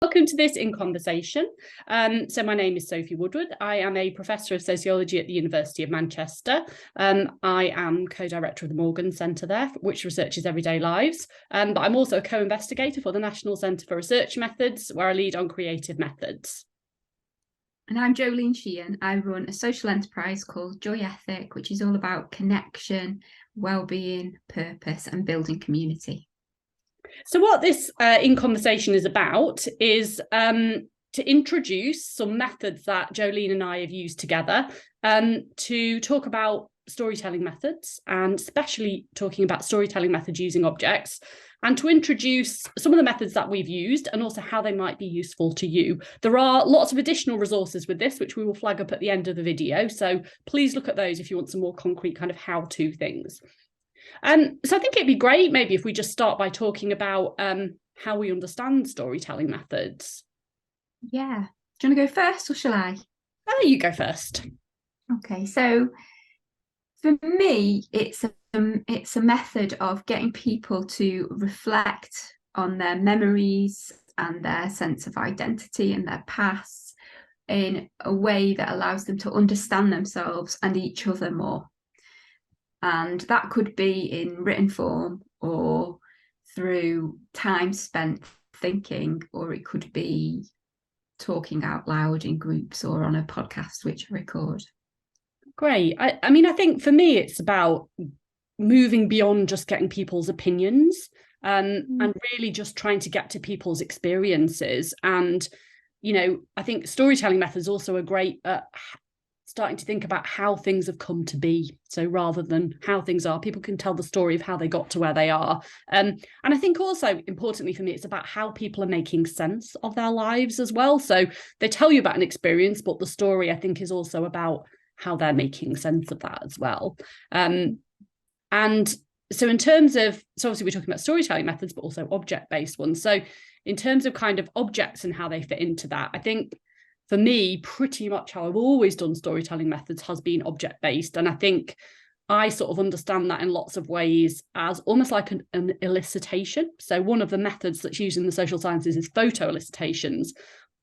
Welcome to this In Conversation. So my name is Sophie Woodward. I am a professor of sociology at the University of Manchester. I am co-director of the Morgan Centre there, which researches everyday lives. But I'm also a co-investigator for the National Centre for Research Methods, where I lead on creative methods. And I'm Jolene Sheehan. I run a social enterprise called Joy Ethic, which is all about connection, well-being, purpose, and building community. So what this In Conversation is about is to introduce some methods that Jolene and I have used together to talk about storytelling methods, and especially talking about storytelling methods using objects, and to introduce some of the methods that we've used and also how they might be useful to you. There are lots of additional resources with this, which we will flag up at the end of the video. So please look at those if you want some more concrete kind of how-to things. So I think it'd be great maybe if we just start by talking about how we understand storytelling methods. Yeah. Do you want to go first or shall I? You go first. Okay, so for me, it's a method of getting people to reflect on their memories and their sense of identity and their past in a way that allows them to understand themselves and each other more. And that could be in written form or through time spent thinking, or it could be talking out loud in groups or on a podcast which I record. Great. I mean, I think for me, it's about moving beyond just getting people's opinions and really just trying to get to people's experiences. And, you know, I think storytelling methods also are great at starting to think about how things have come to be. So rather than how things are, people can tell the story of how they got to where they are. And I think also importantly for me, it's about how people are making sense of their lives as well. So they tell you about an experience, but the story I think is also about how they're making sense of that as well. And so in terms of, so obviously we're talking about storytelling methods, but also object-based ones. So in terms of kind of objects and how they fit into that, I think for me, pretty much how I've always done storytelling methods has been object-based. And I think I sort of understand that in lots of ways as almost like an elicitation. So one of the methods that's used in the social sciences is photo elicitations,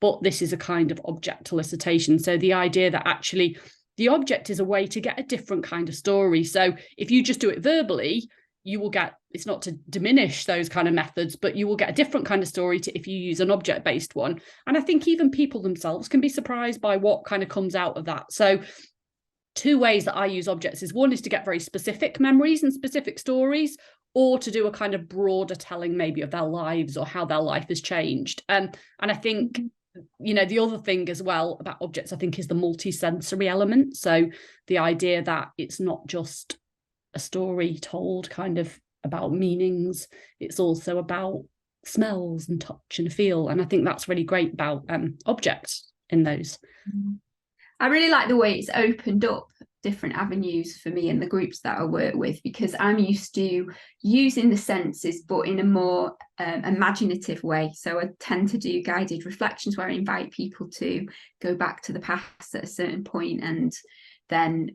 but this is a kind of object elicitation. So the idea that actually the object is a way to get a different kind of story. So if you just do it verbally, you will get, it's not to diminish those kind of methods, but you will get a different kind of story to if you use an object-based one. And I think even people themselves can be surprised by what kind of comes out of that. So two ways that I use objects is one is to get very specific memories and specific stories, or to do a kind of broader telling maybe of their lives or how their life has changed. And I think, you know, the other thing as well about objects, I think, is the multi-sensory element. So the idea that it's not just a story told kind of about meanings, it's also about smells and touch and feel. And I think that's really great about objects in those. I really like the way it's opened up different avenues for me in the groups that I work with, because I'm used to using the senses but in a more imaginative way. So I tend to do guided reflections where I invite people to go back to the past at a certain point and then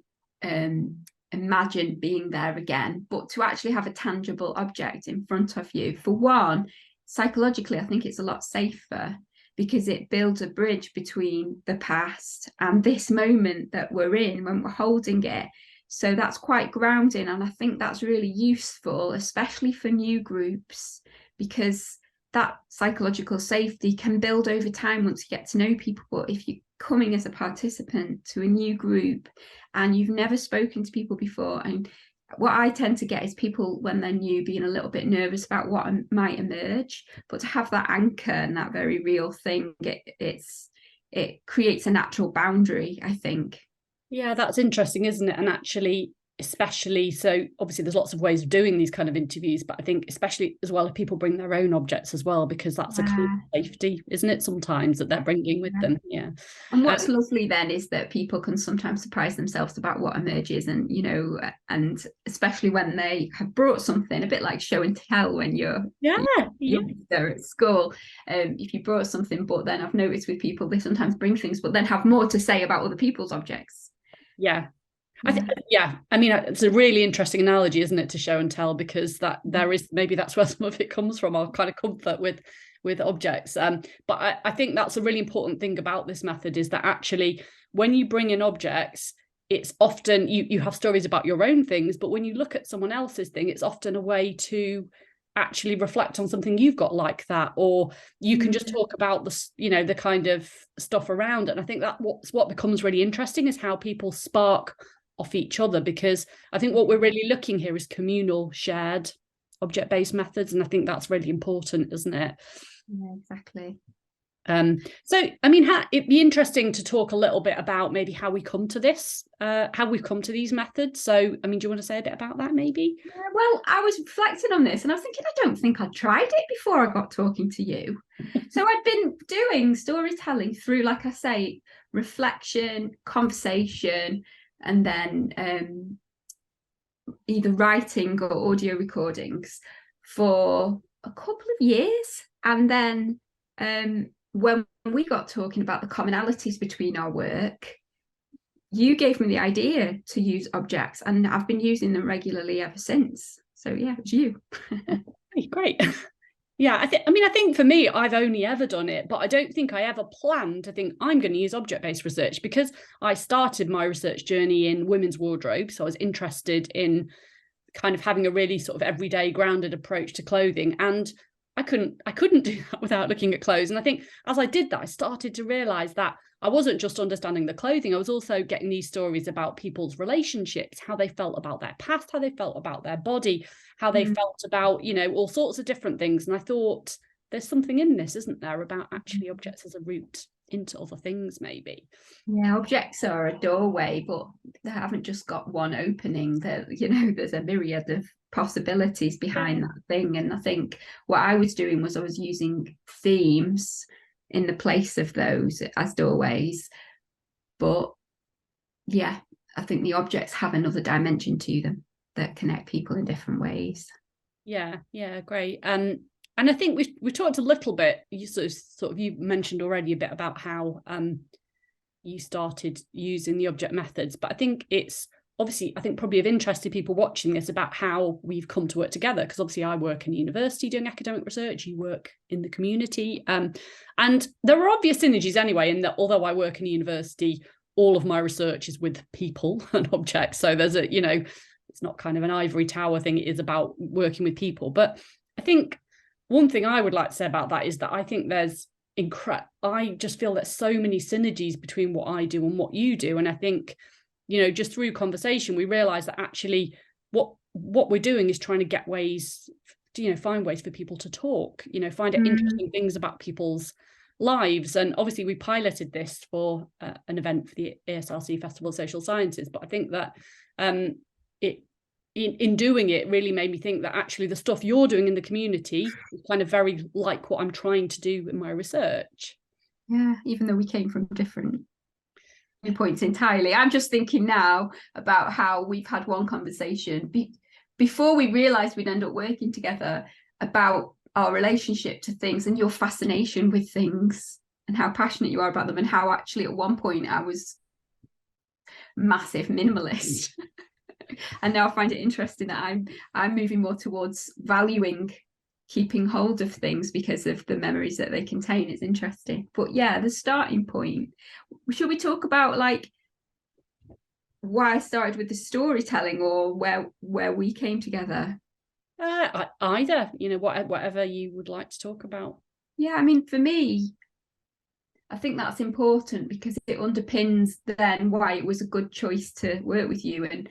imagine being there again, but to actually have a tangible object in front of you. For one, psychologically, I think it's a lot safer because it builds a bridge between the past and this moment that we're in when we're holding it. So that's quite grounding, and I think that's really useful, especially for new groups, because that psychological safety can build over time once you get to know people. But if you're coming as a participant to a new group and you've never spoken to people before, and what I tend to get is people when they're new being a little bit nervous about what might emerge, but to have that anchor and that very real thing, it creates a natural boundary, I think. Yeah, that's interesting, isn't it? And actually, especially, so obviously there's lots of ways of doing these kind of interviews, but I think especially as well if people bring their own objects as well, because that's a kind of safety, isn't it, sometimes that they're bringing with them. Yeah. And what's lovely then is that people can sometimes surprise themselves about what emerges, and you know, and especially when they have brought something, a bit like show and tell when you're there at school. If you brought something, but then I've noticed with people they sometimes bring things but then have more to say about other people's objects. Yeah. Yeah, I mean, it's a really interesting analogy, isn't it, to show and tell, because maybe that's where some of it comes from, our kind of comfort with objects. But I think that's a really important thing about this method, is that actually when you bring in objects, it's often you have stories about your own things, but when you look at someone else's thing, it's often a way to actually reflect on something you've got like that, or you can just talk about the kind of stuff around it. And I think that what becomes really interesting is how people spark off each other, because I think what we're really looking here is communal, shared, object-based methods, and I think that's really important, isn't it? Yeah, exactly. So I mean, it'd be interesting to talk a little bit about maybe how we come to this, how we've come to these methods. So I mean, do you want to say a bit about that maybe? Yeah, well, I was reflecting on this and I was thinking, I don't think I'd tried it before I got talking to you. So I'd been doing storytelling through, like I say, reflection, conversation, and then either writing or audio recordings for a couple of years. And then when we got talking about the commonalities between our work, you gave me the idea to use objects, and I've been using them regularly ever since. So yeah, it was you. Great. Yeah, I think for me, I've only ever done it, but I don't think I ever planned to think I'm going to use object-based research, because I started my research journey in women's wardrobe. So I was interested in kind of having a really sort of everyday grounded approach to clothing, and I couldn't do that without looking at clothes. And I think as I did that, I started to realize that I wasn't just understanding the clothing, I was also getting these stories about people's relationships, how they felt about their past, how they felt about their body, how they felt about, all sorts of different things. And I thought, there's something in this, isn't there, about actually objects as a route into other things, maybe. Yeah, objects are a doorway, but they haven't just got one opening. There's a myriad of possibilities behind that thing. And I think what I was doing was I was using themes in the place of those as doorways. But yeah, I think the objects have another dimension to them that connect people in different ways. Yeah, great. And I think we talked a little bit, you you mentioned already a bit about how you started using the object methods, but I think it's obviously, I think probably of interest to people watching this about how we've come to work together, because obviously I work in a university doing academic research, you work in the community, and there are obvious synergies anyway, in that although I work in a university, all of my research is with people and objects, so there's it's not kind of an ivory tower thing, it is about working with people. But I think one thing I would like to say about that is that I think I just feel there's so many synergies between what I do and what you do. And I think, just through conversation, we realize that actually what we're doing is trying to get ways, find ways for people to talk, find out interesting things about people's lives. And obviously we piloted this for an event for the ASRC Festival of Social Sciences. But I think that in doing it really made me think that actually the stuff you're doing in the community is kind of very like what I'm trying to do in my research. Yeah, even though we came from different points entirely. I'm just thinking now about how we've had one conversation before we realized we'd end up working together about our relationship to things and your fascination with things and how passionate you are about them, and how actually at one point I was massive minimalist. And now I find it interesting that I'm moving more towards valuing keeping hold of things because of the memories that they contain. It's interesting. But yeah, the starting point. Should we talk about like why I started with the storytelling, or where we came together? Either, whatever you would like to talk about. Yeah, I mean, for me, I think that's important because it underpins then why it was a good choice to work with you. And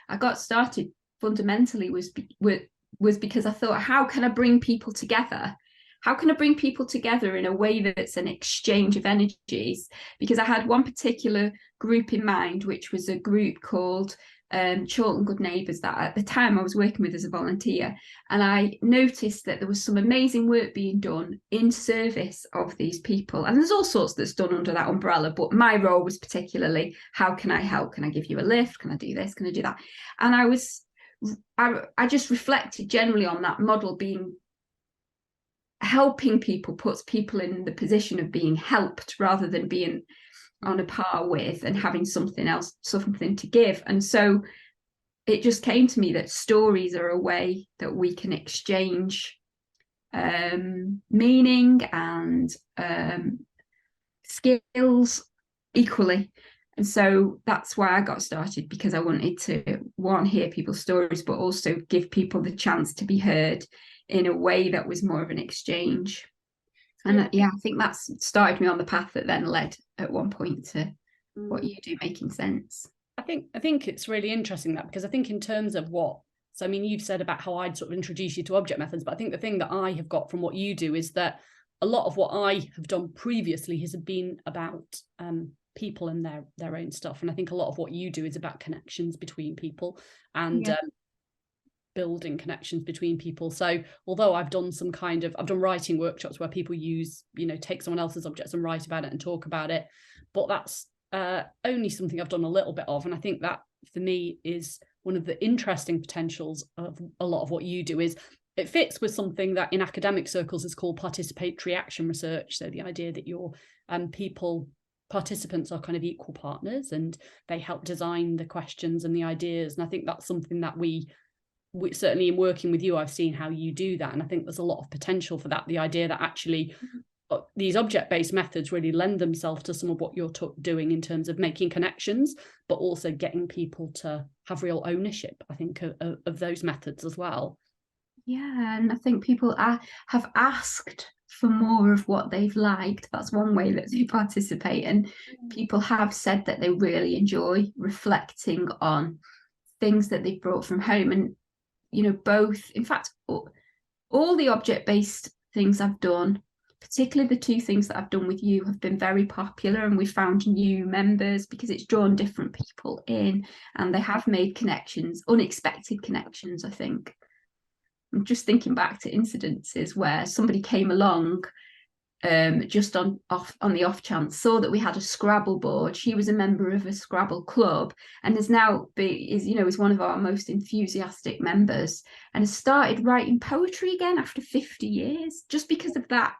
I got started fundamentally was because I thought, how can I bring people together? How can I bring people together in a way that's an exchange of energies? Because I had one particular group in mind, which was a group called Chorlton Good Neighbours, that at the time I was working with as a volunteer. And I noticed that there was some amazing work being done in service of these people. And there's all sorts that's done under that umbrella, but my role was particularly, how can I help? Can I give you a lift? Can I do this? Can I do that? And I just reflected generally on that model being helping people, puts people in the position of being helped rather than being on a par with, and having something else, something to give. And so it just came to me that stories are a way that we can exchange meaning and skills equally. And so that's why I got started, because I wanted to, one, hear people's stories, but also give people the chance to be heard in a way that was more of an exchange. And I think that's started me on the path that then led at one point to what you do, making sense. I think it's really interesting that, because I think in terms of what, so I mean, you've said about how I'd sort of introduce you to object methods, but I think the thing that I have got from what you do is that a lot of what I have done previously has been about people and their own stuff. And I think a lot of what you do is about connections between people and building connections between people. So although I've done writing workshops where people use, take someone else's objects and write about it and talk about it, but that's only something I've done a little bit of. And I think that for me is one of the interesting potentials of a lot of what you do. Is it fits with something that in academic circles is called participatory action research. So the idea that your participants are kind of equal partners and they help design the questions and the ideas. And I think that's something that we certainly in working with you, I've seen how you do that. And I think there's a lot of potential for that. The idea that actually these object-based methods really lend themselves to some of what you're doing in terms of making connections, but also getting people to have real ownership, I think, of those methods as well. Yeah, and I think people have asked for more of what they've liked. That's one way that they participate. And people have said that they really enjoy reflecting on things that they've brought from home. And, both, in fact, all the object-based things I've done, particularly the two things that I've done with you, have been very popular, and we've found new members because it's drawn different people in, and they have made connections, unexpected connections, I think. I'm just thinking back to incidences where somebody came along just on the off chance, saw that we had a Scrabble board. She was a member of a Scrabble club and is one of our most enthusiastic members, and has started writing poetry again after 50 years, just because of that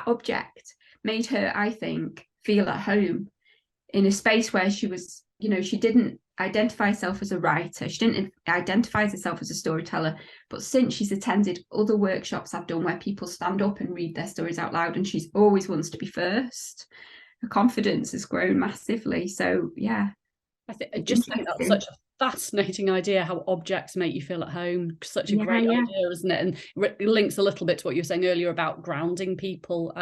object made her, I think, feel at home in a space where she was, she didn't identify herself as a writer, she didn't identify herself as a storyteller, but since she's attended other workshops I've done where people stand up and read their stories out loud, and she's always wants to be first, her confidence has grown massively. So yeah, I just think that's such a fascinating idea, how objects make you feel at home. Such a great idea, isn't it? And it links a little bit to what you were saying earlier about grounding people.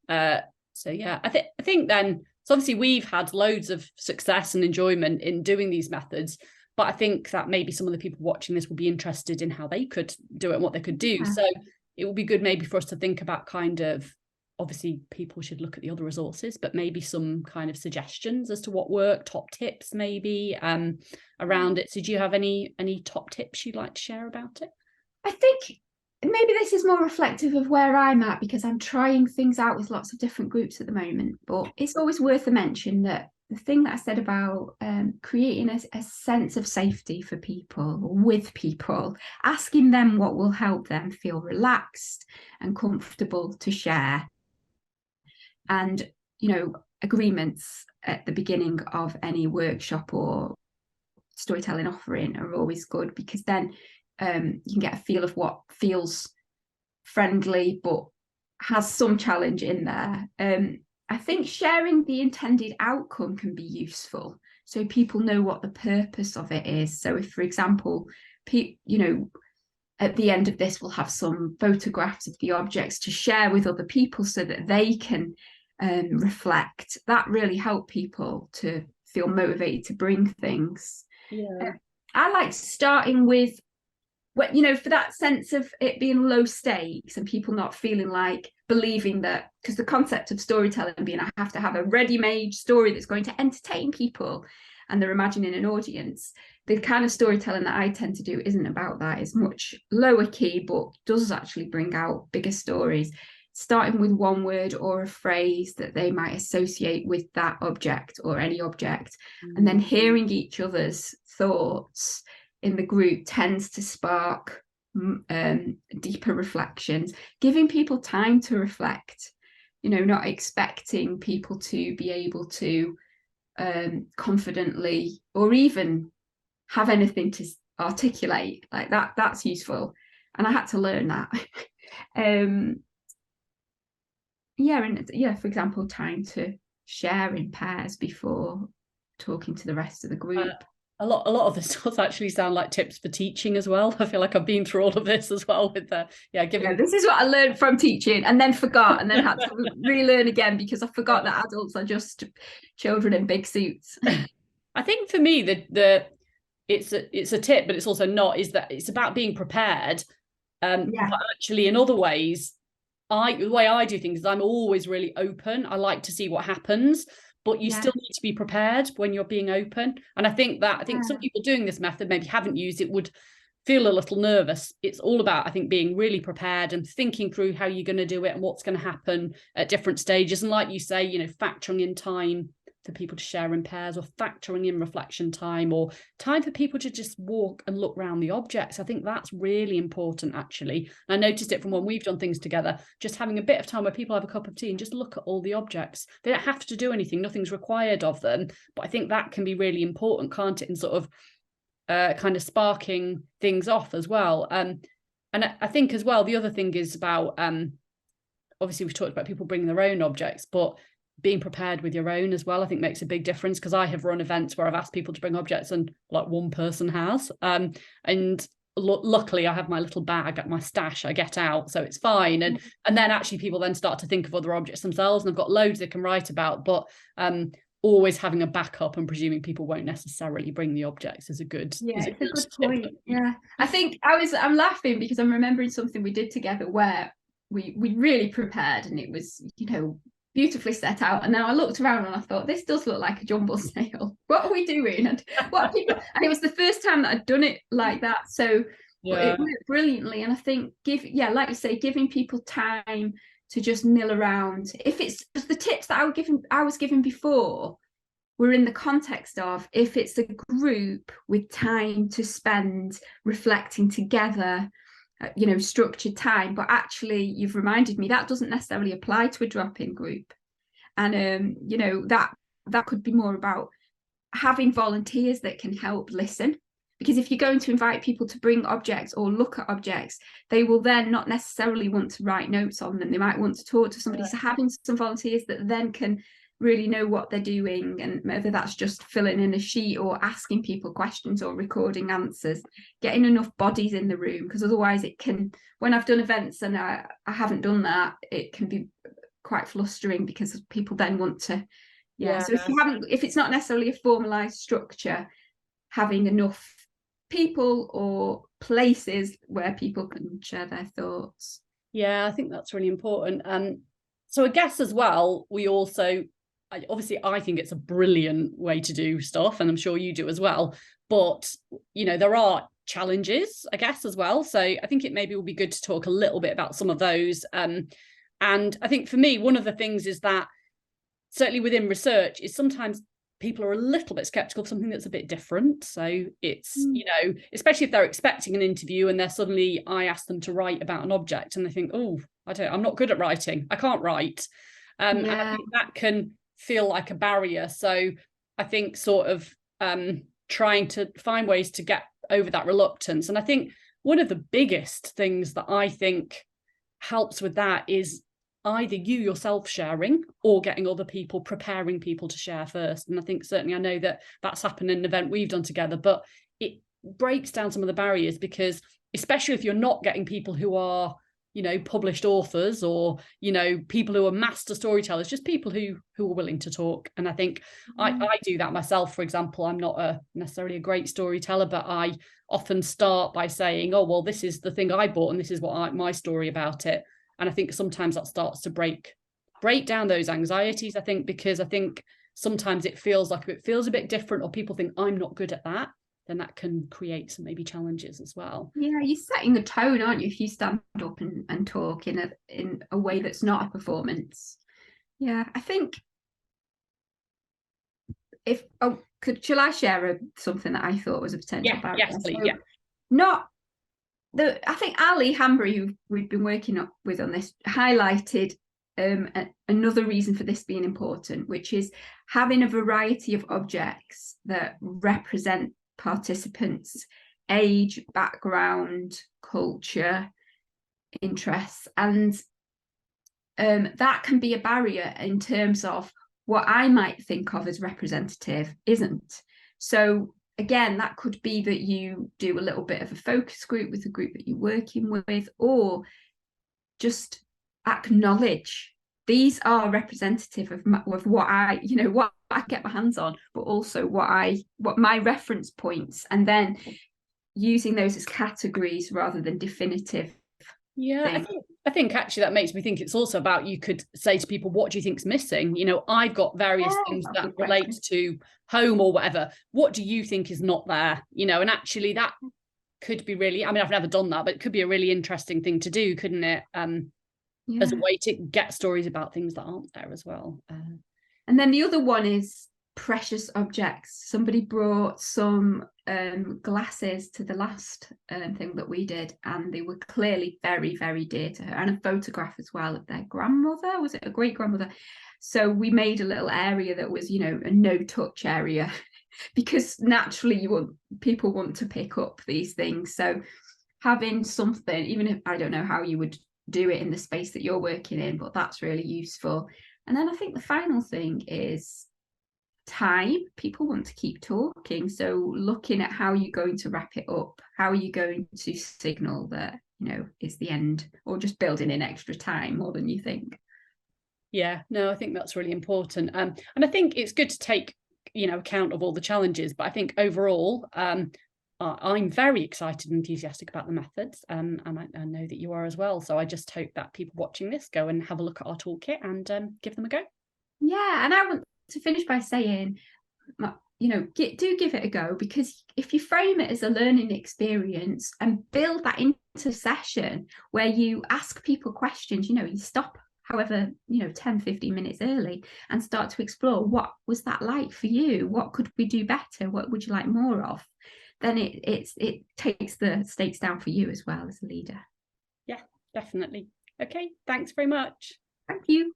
So yeah, I think then, so obviously we've had loads of success and enjoyment in doing these methods, but I think that maybe some of the people watching this will be interested in how they could do it and what they could do. Yeah. So it would be good maybe for us to think about kind of, obviously people should look at the other resources, but maybe some kind of suggestions as to what work, top tips maybe around it. So do you have any top tips you'd like to share about it? I think maybe this is more reflective of where I'm at, because I'm trying things out with lots of different groups at the moment, but it's always worth a mention that the thing that I said about creating a sense of safety for people, with people, asking them what will help them feel relaxed and comfortable to share. And, agreements at the beginning of any workshop or storytelling offering are always good, because then you can get a feel of what feels friendly but has some challenge in there. I think sharing the intended outcome can be useful, so people know what the purpose of it is. So if, for example, at the end of this we'll have some photographs of the objects to share with other people so that they can reflect. That really help people to feel motivated to bring things. I like starting with, for that sense of it being low stakes and people not feeling like believing that, because the concept of storytelling being I have to have a ready-made story that's going to entertain people and they're imagining an audience. The kind of storytelling that I tend to do isn't about that. It's much lower key, but does actually bring out bigger stories, starting with one word or a phrase that they might associate with that object or any object, and then hearing each other's thoughts in the group tends to spark deeper reflections, giving people time to reflect. not expecting people to be able to confidently or even have anything to articulate like that. That's useful, and I had to learn that. For example, time to share in pairs before talking to the rest of the group. A lot of this does actually sound like tips for teaching as well. I feel like I've been through all of this as well with giving. This is what I learned from teaching, and then forgot, and then had to relearn again because I forgot that adults are just children in big suits. I think for me it's a tip, but it's also not. Is that it's about being prepared. But actually, in other ways, the way I do things is I'm always really open. I like to see what happens. But you still need to be prepared when you're being open. And I think some people doing this method maybe haven't used it would feel a little nervous. It's all about, I think, being really prepared and thinking through how you're going to do it and what's going to happen at different stages. And like you say, factoring in time for people to share in pairs, or factoring in reflection time, or time for people to just walk and look around the objects. I think that's really important, actually. I noticed it from when we've done things together, just having a bit of time where people have a cup of tea and just look at all the objects. They don't have to do anything, nothing's required of them, but I think that can be really important, can't it, in sort of kind of sparking things off as well. And I think as well, the other thing is about obviously we've talked about people bringing their own objects, but being prepared with your own as well, I think makes a big difference, because I have run events where I've asked people to bring objects and like one person has. And luckily I have my little bag at my stash I get out, so it's fine. And then actually people then start to think of other objects themselves, and I've got loads they can write about. But always having a backup and presuming people won't necessarily bring the objects is a good good point. I think I'm laughing because I'm remembering something we did together where we really prepared, and it was beautifully set out, and then I looked around and I thought, this does look like a jumble sale. What are we doing? And what are people? And it was the first time that I'd done it like that, so it worked brilliantly. And I think like you say, giving people time to just mill around. If it's the tips that I was given before were in the context of, if it's a group with time to spend reflecting together, structured time. But actually, you've reminded me that doesn't necessarily apply to a drop-in group. And that could be more about having volunteers that can help listen, because if you're going to invite people to bring objects or look at objects, they will then not necessarily want to write notes on them. They might want to talk to somebody. So having some volunteers that then can really know what they're doing, and whether that's just filling in a sheet or asking people questions or recording answers, getting enough bodies in the room, because otherwise it can, when I've done events and I haven't done that, it can be quite flustering because people then want to so if it's not necessarily a formalized structure, having enough people or places where people can share their thoughts. I think that's really important. So I guess as well, we also I think it's a brilliant way to do stuff, and I'm sure you do as well, but there are challenges, I guess, as well. So I think it maybe will be good to talk a little bit about some of those. And I think for me, one of the things is that certainly within research is sometimes people are a little bit skeptical of something that's a bit different. So it's especially if they're expecting an interview and I ask them to write about an object and they think, I'm not good at writing, I can't write. And I think that can feel like a barrier. So I think sort of trying to find ways to get over that reluctance. And I think one of the biggest things that I think helps with that is either you yourself sharing or getting other people, preparing people to share first. And I think certainly I know that that's happened in an event we've done together, but it breaks down some of the barriers, because especially if you're not getting people who are published authors or people who are master storytellers, just people who are willing to talk. And I think I do that myself. For example, I'm not necessarily a great storyteller, but I often start by saying, oh well, this is the thing I bought and this is what my story about it. And I think sometimes that starts to break down those anxieties, I think, because I think sometimes it feels a bit different, or people think I'm not good at that, then that can create some maybe challenges as well. Yeah, you're setting a tone, aren't you, if you stand up and talk in a way that's not a performance. Yeah, I think shall I share something that I thought was a potential barrier? Yes, please. I think Ali Hambury, who we've been working with on this, highlighted another reason for this being important, which is having a variety of objects that represent participants' age, background, culture, interests. And that can be a barrier in terms of what I might think of as representative isn't. So again, that could be that you do a little bit of a focus group with the group that you're working with, or just acknowledge these are representative of what I, what I get my hands on, but also what my reference points, and then using those as categories rather than definitive. Yeah, I think actually that makes me think it's also about, you could say to people, what do you think's missing? I've got various things that relate to home or whatever. What do you think is not there? And actually that could be really, I mean, I've never done that, but it could be a really interesting thing to do, couldn't it? As a way to get stories about things that aren't there as well. And then the other one is precious objects. Somebody brought some glasses to the last thing that we did, and they were clearly very, very dear to her, and a photograph as well of their grandmother. Was it a great grandmother? So we made a little area that was, a no touch area because naturally people want to pick up these things. So having something, even if I don't know how you would do it in the space that you're working in, but that's really useful. And then I think the final thing is time. People want to keep talking, so looking at how you're going to wrap it up, how are you going to signal that it's the end, or just building in extra time more than you think. Yeah, no, I think that's really important, and I think it's good to take account of all the challenges, but I think overall I'm very excited and enthusiastic about the methods, and I know that you are as well. So I just hope that people watching this go and have a look at our toolkit and give them a go. Yeah, and I want to finish by saying, do give it a go, because if you frame it as a learning experience and build that into session where you ask people questions, you stop however 10-15 minutes early and start to explore, what was that like for you, what could we do better, what would you like more of, then it takes the stakes down for you as well as a leader. Yeah, definitely. Okay, thanks very much. Thank you.